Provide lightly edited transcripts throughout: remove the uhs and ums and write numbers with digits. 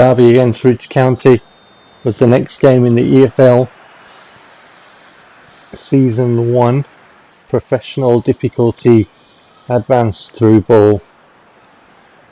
Derby against Ridge County was the next game in the EFL Season 1 Professional Difficulty Advanced Through Ball.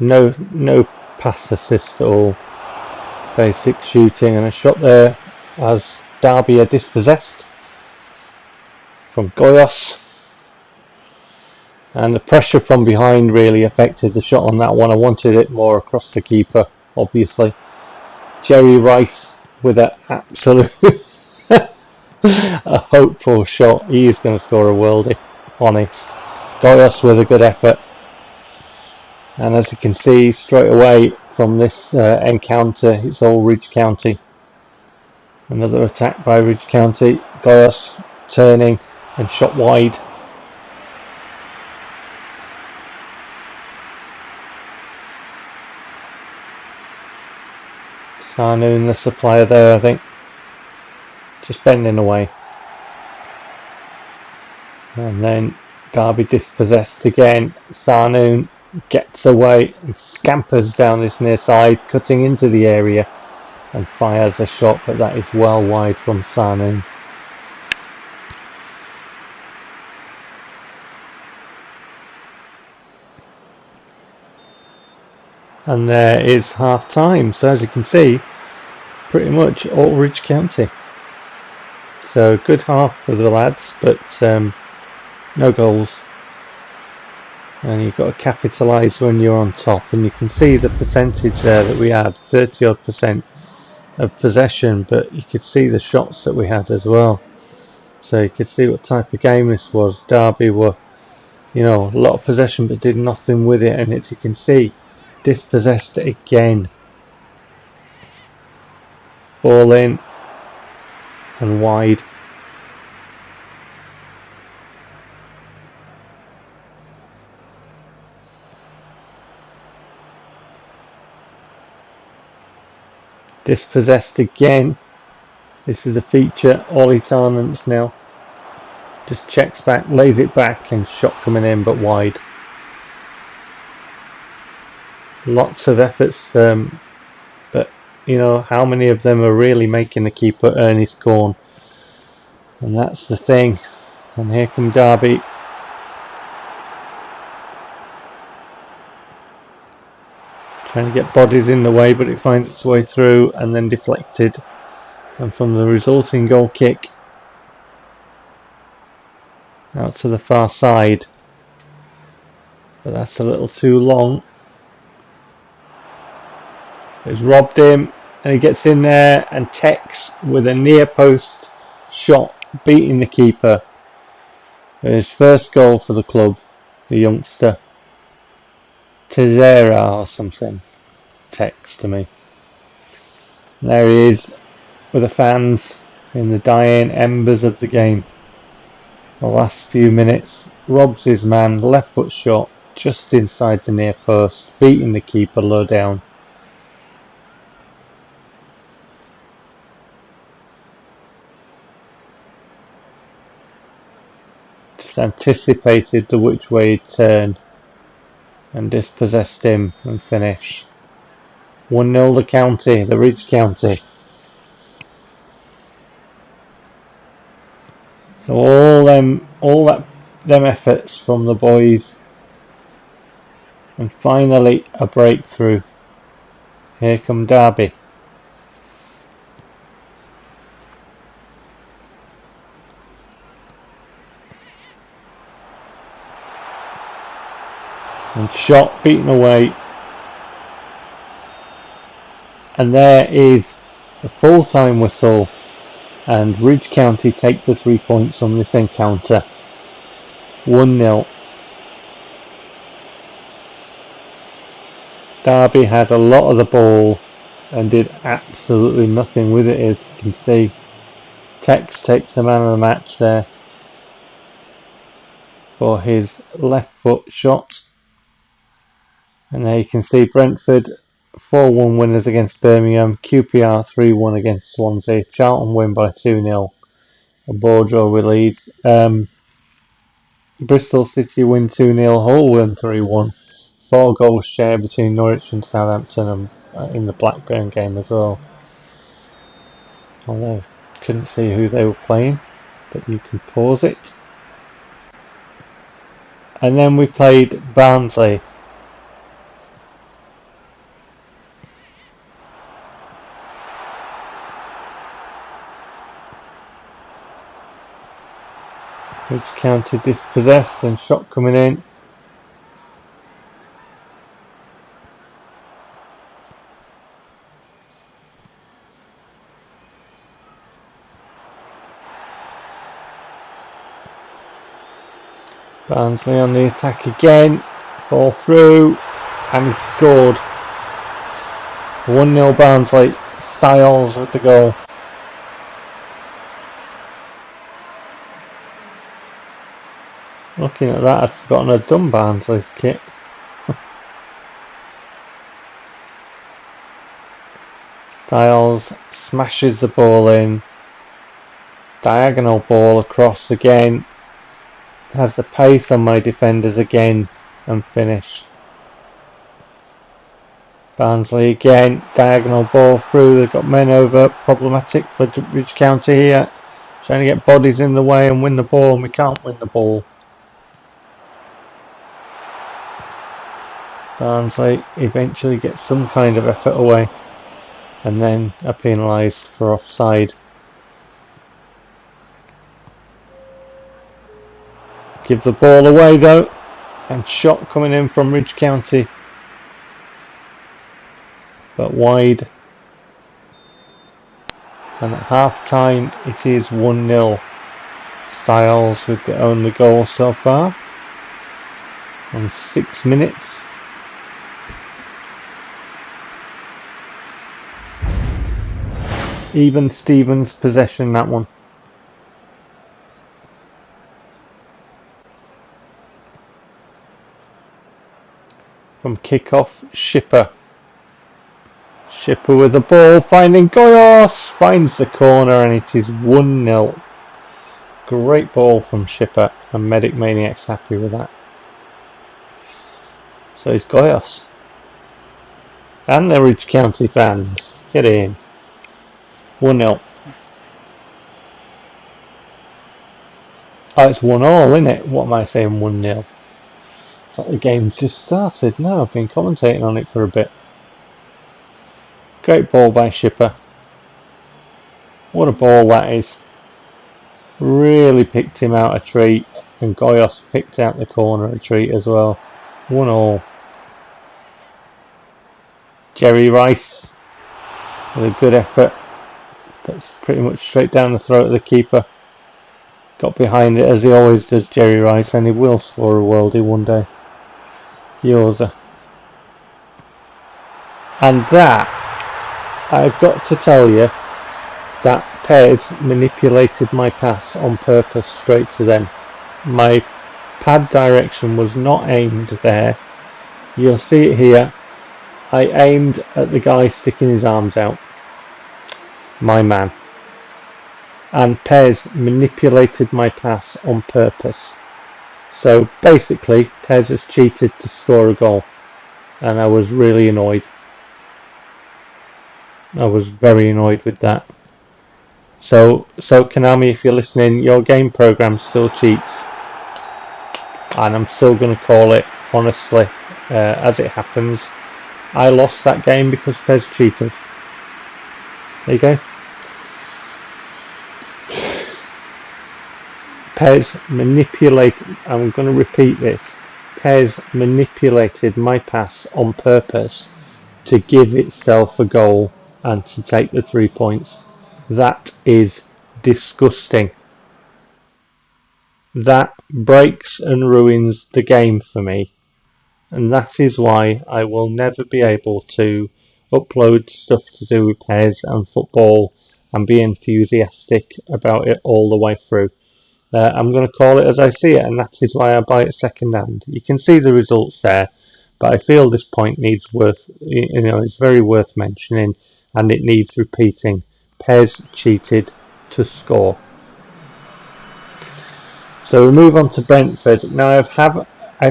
No pass assist at all. Basic shooting, and a shot there as Derby are dispossessed from Goyos. And the pressure from behind really affected the shot on that one. I wanted it more across the keeper, obviously. Jerry Rice with an absolute a hopeful shot. He is going to score a worldie, honest. Goyos with a good effort. And as you can see straight away from this encounter, it's all Ridge County. Another attack by Ridge County. Goyos turning and shot wide. Sarnoon, the supplier there, I think, just bending away. And then Derby dispossessed again. Sarnoon gets away and scampers down this near side, cutting into the area and fires a shot, but that is well wide from Sarnoon. And there is half time, so as you can see, pretty much all Ridge County. So good half for the lads, but no goals. And you've got to capitalise when you're on top, and you can see the percentage there that we had, 30 odd % of possession, but you could see the shots that we had as well. So you could see what type of game this was. Derby were, a lot of possession but did nothing with it, and as you can see, dispossessed again. Ball in and wide. Dispossessed again. This is a feature. Ollie Tarnants now just checks back, lays it back, and shot coming in but wide. Lots of efforts, but how many of them are really making the keeper earn his corn? And that's the thing. And here come Derby. Trying to get bodies in the way, but it finds its way through and then deflected. And from the resulting goal kick out to the far side. But that's a little too long. It's robbed him, and he gets in there, and Tex with a near post shot beating the keeper. His first goal for the club, the youngster. Tezera or something. Tex to me. And there he is with the fans in the dying embers of the game. The last few minutes, robs his man, left foot shot just inside the near post, beating the keeper low down. Just anticipated the which way he'd turn and dispossessed him and finish. 1-0 the county, the Ridge County. So all them efforts from the boys, and finally a breakthrough. Here come Derby. And shot beaten away. And there is the full-time whistle, and Ridge County take the 3 points from this encounter. 1-0. Derby had a lot of the ball and did absolutely nothing with it, as you can see. Tex takes the man of the match there for his left foot shot. And there you can see Brentford 4-1 winners against Birmingham, QPR 3-1 against Swansea, Charlton win by 2-0, and Bordeaux with Leeds. Bristol City win 2-0, Hull win 3-1. 4 goals shared between Norwich and Southampton, and in the Blackburn game as well. Although couldn't see who they were playing, but you can pause it. And then we played Barnsley. Which counted dispossessed and shot coming in. Barnsley on the attack again. Ball through. And he scored. 1-0 Barnsley. Styles with the goal. Looking at that, I'd forgotten I'd done Barnsley's kit. Styles smashes the ball in. Diagonal ball across again. Has the pace on my defenders again and finished. Barnsley again. Diagonal ball through. They've got men over. Problematic for Ridge County here. Trying to get bodies in the way and win the ball, and we can't win the ball. Barnsley eventually gets some kind of effort away and then are penalised for offside. Give the ball away though, and shot coming in from Ridge County, but wide. And at half time it is 1-0. Styles with the only goal so far on 6 minutes. Even Stevens possession, that one. From kick-off, Shipper. Shipper with the ball, finding Goyos, finds the corner, and it is 1-0. Great ball from Shipper, and Medic Maniac's happy with that. So is Goyos. And the Ridge County fans. Get in. 1-0. Oh, it's 1-1, isn't it? What am I saying, 1-0? It's like the game's just started. No, I've been commentating on it for a bit. Great ball by Shipper. What a ball that is. Really picked him out a treat. And Goyos picked out the corner a treat as well. 1-1. Jerry Rice with a good effort. That's pretty much straight down the throat of the keeper. Got behind it as he always does, Jerry Rice, and he will score a worldie one day. Yoza. And that, I've got to tell you, that PES manipulated my pass on purpose straight to them. My pad direction was not aimed there. You'll see it here. I aimed at the guy sticking his arms out. My man. And PES manipulated my pass on purpose. So basically PES has cheated to score a goal, and I was really annoyed. I was very annoyed with that. So Konami, if you're listening, your game program still cheats, and I'm still going to call it honestly as it happens. I lost that game because PES cheated. There you go. PES manipulated, I'm going to repeat this, PES manipulated my pass on purpose to give itself a goal and to take the 3 points. That is disgusting. That breaks and ruins the game for me. And that is why I will never be able to upload stuff to do with PES and football and be enthusiastic about it all the way through. I'm going to call it as I see it, and that is why I buy it second hand. You can see the results there, but I feel this point needs it's very worth mentioning, and it needs repeating. PES cheated to score. So we move on to Brentford. Now I've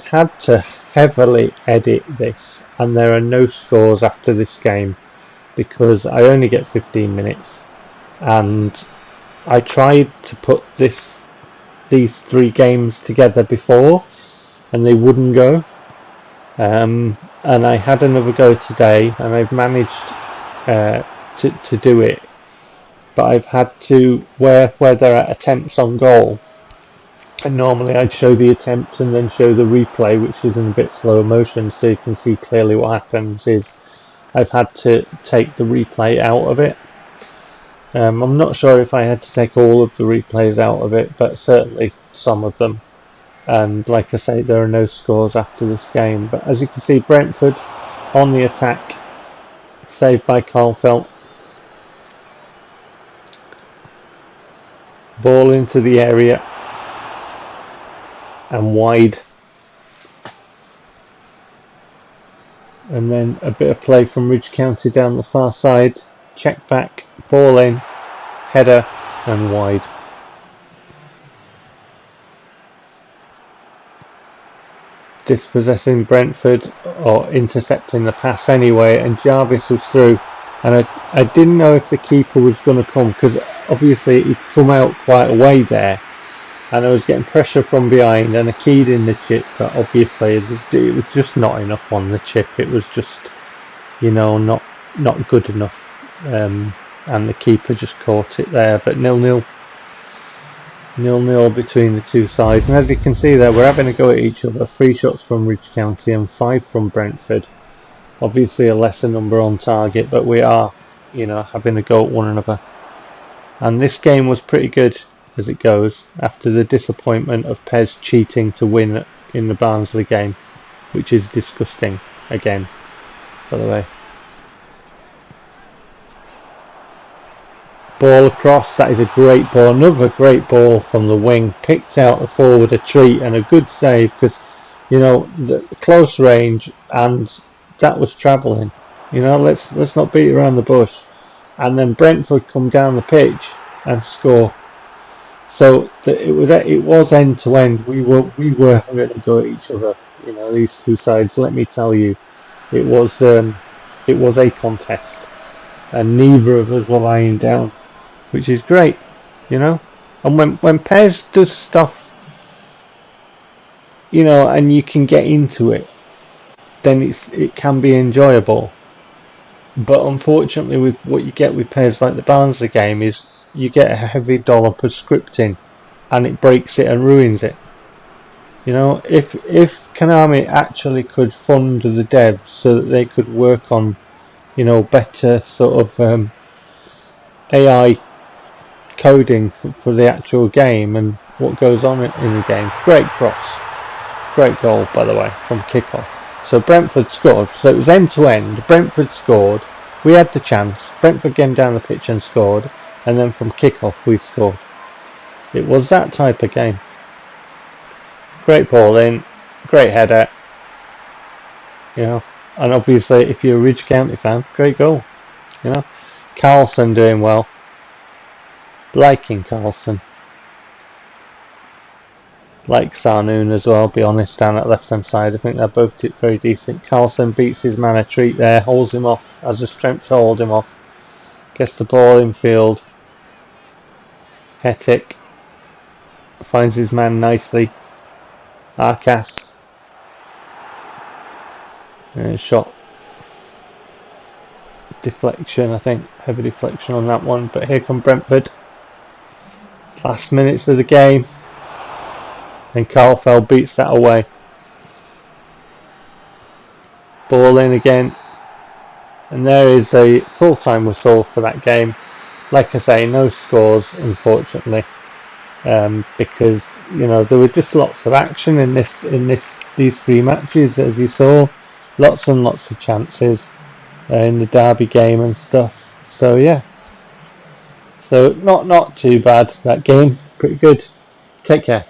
had to heavily edit this, and there are no scores after this game because I only get 15 minutes, and I tried to put these 3 games together before and they wouldn't go, and I had another go today and I've managed to do it, but I've had to where there are attempts on goal, and normally I'd show the attempt and then show the replay, which is in a bit slower motion so you can see clearly what happens, is I've had to take the replay out of it. I'm not sure if I had to take all of the replays out of it, but certainly some of them. And like I say, there are no scores after this game. But as you can see, Brentford on the attack, saved by Carlfelt. Ball into the area and wide. And then a bit of play from Ridge County down the far side. Check back, ball in, header and wide. Dispossessing Brentford, or intercepting the pass anyway, and Jarvis was through, and I didn't know if the keeper was going to come, because obviously he'd come out quite a way there, and I was getting pressure from behind, and I keyed in the chip, but obviously it was just not enough on the chip. It was just, not good enough, and the keeper just caught it there. But 0-0 between the two sides, and as you can see there, we're having a go at each other. 3 shots from Ridge County and 5 from Brentford. Obviously a lesser number on target, but we are having a go at one another, and this game was pretty good as it goes, after the disappointment of PES cheating to win in the Barnsley game, which is disgusting again, by the way. Ball across, that is a great ball, another great ball from the wing, picked out the forward a treat, and a good save, because the close range, and that was travelling. Let's not beat around the bush. And then Brentford come down the pitch and score. So it was end to end. We were having a go at each other. These two sides. Let me tell you, it was a contest, and neither of us were lying down, which is great, And when PES does stuff, and you can get into it, then it can be enjoyable. But unfortunately, with what you get with PES, like the Barnsley game, is you get a heavy dollop of scripting, and it breaks it and ruins it. If Konami actually could fund the devs so that they could work on, better sort of AI coding for the actual game and what goes on in the game. Great cross, great goal, by the way, from kickoff. So Brentford scored, so it was end to end. Brentford scored, we had the chance, Brentford came down the pitch and scored, and then from kickoff we scored. It was that type of game. Great ball in, great header, and obviously if you're a Ridge County fan, great goal. Carlson doing well, liking Carlson. Like Sarnoon as well, be honest, down at left hand side. I think they're both very decent. Carlson beats his man a treat there, holds him off, has the strength to hold him off, gets the ball in field. Hetic finds his man nicely. Arcas, shot deflection, I think, heavy deflection on that one. But here come Brentford, last minutes of the game, and Carlfeld beats that away. Ball in again, and there is a full-time whistle for that game. Like I say, no scores, unfortunately, because there were just lots of action in these 3 matches, as you saw, lots and lots of chances in the derby game and stuff. So yeah, so not too bad, that game, pretty good. Take care.